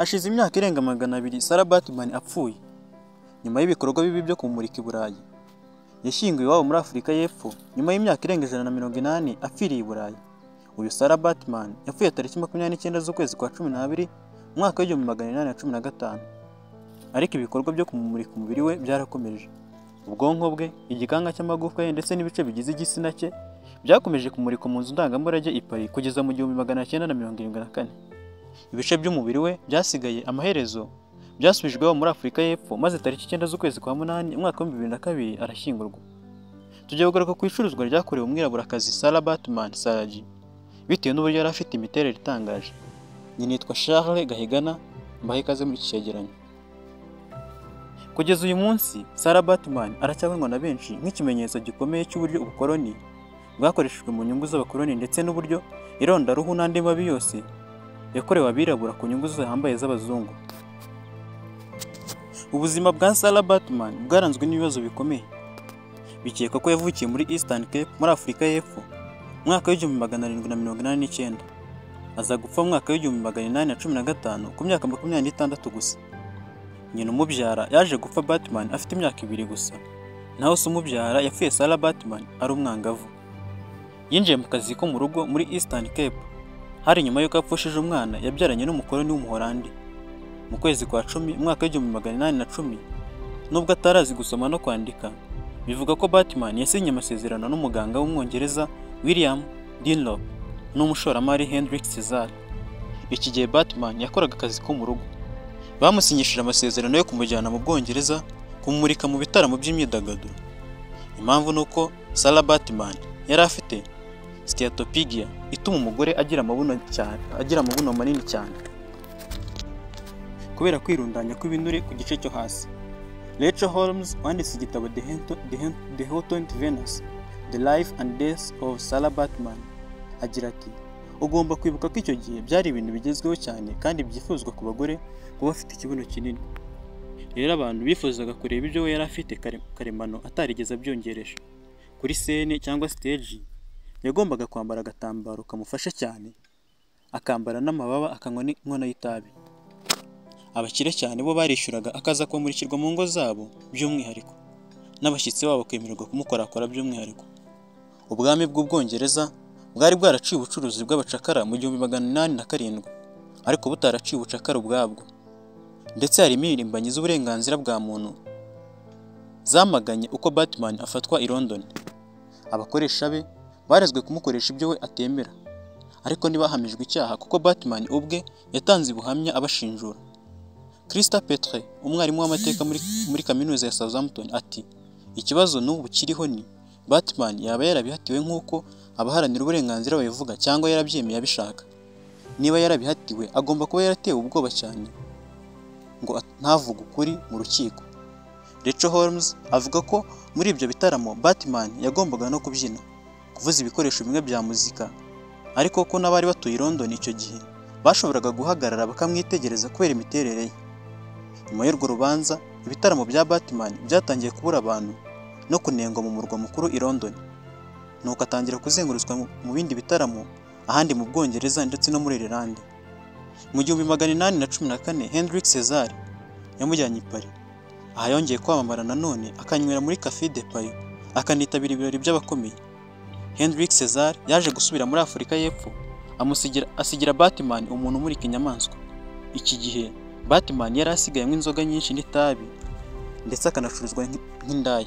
Hashize imyaka irenga 200 Sarah Baartman apfuye nyuma y'ibikorwa bibi byo kumurika i Burayi. Yashyinguwe iwabo muri Afurika y'Epfo nyuma y'imyaka irenga 180 apfiriye i Burayi. Uyu Sarah Baartman yapfuye tariki 29 z'ukwezi kwa 12 mwaka w'1815. Ariko ibikorwa byo kumumurika umubiri we byarakomeje. Ubwonko bwe, igikanka cy'amagufwa ye ndetse n'ibice bigize igitsina cye byakomeje kumurikwa mu nzu ndangamurage i Paris kugeza mu 1974. Ibice by'umubiri we byasigaye amaherezo byasubijweho muri Afurika y'Epfo maze tariki 9 z'ukwezi kwa 8 mwaka wa 2002 arashyingurwa. Tugiye kugaruka ku icuruzwa ryakorewe umwiraburakazi Sarah Baartman Sarah bitewe n'uburyo yari afite imiterere itangaje. Nitwa Charles Gahigana, mbahe ikaze muri iki cyegeranyo. Kugeza uyu munsi Sarah Baartman aracyabonwa na benshi nk'ikimenyetso gikomeye cy'uburyo ubukoloni bwakoreshejwe mu nyungu z'abakoloni ndetse n'uburyo irondaruhu n'andi mabi yose yakorewe abirabura ku nyungu zihambaye z'abazungu. Ubuzima bwa Sarah Baartman bwaranzwe n'ibibazo bikomeye. Bikekwa ko yavukiye muri Eastern Cape muri Afurika y'Epfo mwaka w'1789, aza gupfa mwaka w'1815 ku myaka 26 gusa. Nyina umubyara yaje gupfa Baartman afite imyaka 2 gusa, naho se umubyara yapfuye Sarah Baartman ari umwangavu. Yinjiye mu kazi ko mu rugo muri Eastern Cape hari nyuma y'uko apfushije umwana yabyaranye n'umukoloni w'umuholandi mu kwezi kwa 10 mwaka w'1810. Nubwo atarazi gusoma no kwandika, bivuga ko Baartman yasinye amasezerano n'umuganga w'umwongereza William Dunlop n'umushoramari Hendrik Caesar. Iki gihe Baartman yakoraga akazi ko mu rugo. Bamusinyishije amasezerano yo kumujyana mu Bwongereza kumurika mu bitaramo by'imyidagaduro. Impamvu nuko Sarah Baartman yari afite steatopygia ituma umugore agira amabuno manini cyane kubera kwirundanya kw'ibinure ku gice cyo hasi. Rachel Holmes wanditse igitabo The Hottentot Venus, The Life and Death of Sarah Baartman agira ati, ugomba kwibuka ko icyo gihe byari ibintu bigezweho cyane kandi byifuzwa ku bagore kuba bafite ikibuno kinini. Rero abantu bifuzaga kureba ibyo we yari afite karemano atarigeze abyongereje. Kuri scene cyangwa stage yagombaga kwambara agatambaro kamufasha cyane, akambara n'amababa, akanywa n'inkono y'itabi. Abakire cyane bo barishyuraga akaza kumurikirwa mu ngo zabo by'umwihariko, n'abashyitsi babo kwemererwa kumukorakora by'umwihariko. Ubwami bw'Ubwongereza bwari bwaraciye ubucuruzi bw'abacakara mu 1807, ariko butaraciye ubucakara ubwabwo. Ndetse hari impirimbanyi z'uburenganzira bwa muntu zamaganye uko Baartman afatwa i London. Abakoresha be barezwe kumukoresha ibyo we atemera, ariko ntibahamijwe icyaha kuko Baartman ubwe yatanze ubuhamya abashinjura. Christa Petre, umwarimu w'amateka muri kaminuza ya Southampton, ati, ikibazo n'ubu kiriho ni Baartman yaba yarabihatiwe nk'uko abaharanira uburenganzira babivuga cyangwa yarabyemeye abishaka. Niba yarabihatiwe agomba kuba yaratewe ubwoba cyane ngo ntavuga ukuri mu rukiko. Rachel Holmes avuga ko muri ibyo bitaramo Baartman yagombaga no kubyina, kuvuza ibikoresho bimwe bya muzika, ariko ko n'abari batuye i London icyo gihe bashoboraga guhagarara bakamwitegereza kubera imiterere ye. Nyuma y'urwo rubanza ibitaramo bya Baartman byatangiye kubura abantu no kunengwa mu murwa mukuru i London, nuko atangira kuzengurutswa mu bindi bitaramo ahandi mu Bwongereza ndetse no muri Ireland. Mu 1814 Hendrik Caesar yamujyanye i Paris, aha yongeye kwamamara nanone akanywera muri Café de Paris, akanitabira ibirori by'abakomeye. Hendrik Caesar yaje gusubira muri Afurika y'Epfo asigira Baartman umuntu umurika inyamaswa. Iki gihe Baartman yari asigayemo inzoga nyinshi n'itabi ndetse akanacuruzwa nk'indaya.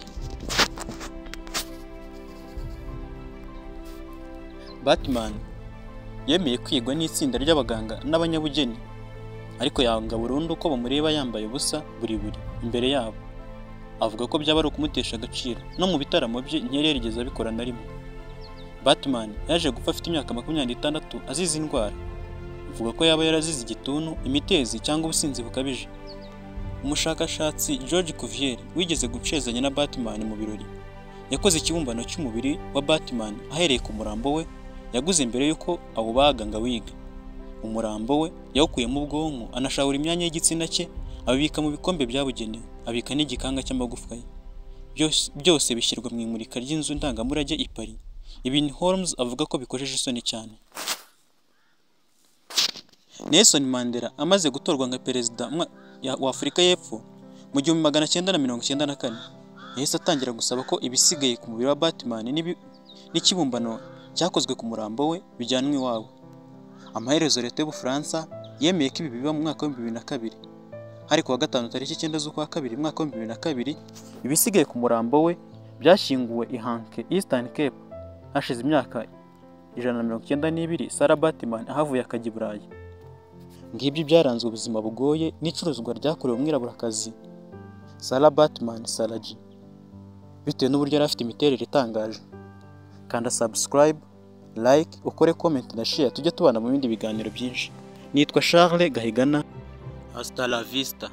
Baartman yemeye kwigwa n'itsinda ry'abaganga n'abanyabugeni, ariko yanga burundu ko bamureba yambaye ubusa buri imbere yabo. Avuga ko byaba ari ukumutesha agaciro, no mu bitaramo bye ntiyari yarigeze abikora na rimwe. Baartman yaje gupfa afite imyaka 26 azize indwara. Avuga ko yaba yarazize igituntu, imitezi cyangwa ubusinzi bukabije. Umushakashatsi George Cuvier wigeze gucezanya na Baartman mu birori yakoze ikibumbano cy'umubiri wa Baartman ahereye ku murambo we yaguze mbere yuko awubaga ngo awige. Umurambo we yawukuyemo ubwonko, anashawura imyanya y'igitsina cye, abibika mu bikombe byabugenewe, abika n'igikanga cy'amagufwa ye. Byose bishyirwa mu imurika ry'inzu ndangamurage i Paris. Ibintu Holmes avuga ko bikojeje isoni cyane. Nelson Mandela amaze gutorwa nka perezida wa Afurika y'Epfo mu 1994, yahise atangira gusaba ko ibisigaye ku mubiri wa Batman n'ikibumbano cyakozwe ku murambo we bijyanwa iwabo. Amaherezo leta y'Ubufaransa yemeye ko ibi biba mu mwaka wa 2002. Hari kuwa gatanu tariki 9 z'ukwa kabiri mwaka wa 2002, ibisigaye ku murambo we byashyinguwe i Hanke, Eastern Cape. Hashize imyaka 192 Sarah Batman ahavuye akajya i Burayi. Ngibyo byaranzwe ubuzima bugoye n'icuruzwa ryakorewe umwiraburakazi Sarah Batman Saraji, bitewe n'uburyo yari afite imiterere itangaje. Kanda subscribe, like, ukore comment na share, tujye tubana mu bindi biganiro byinshi. Nitwa Charles Gahigana. Hasta la vista.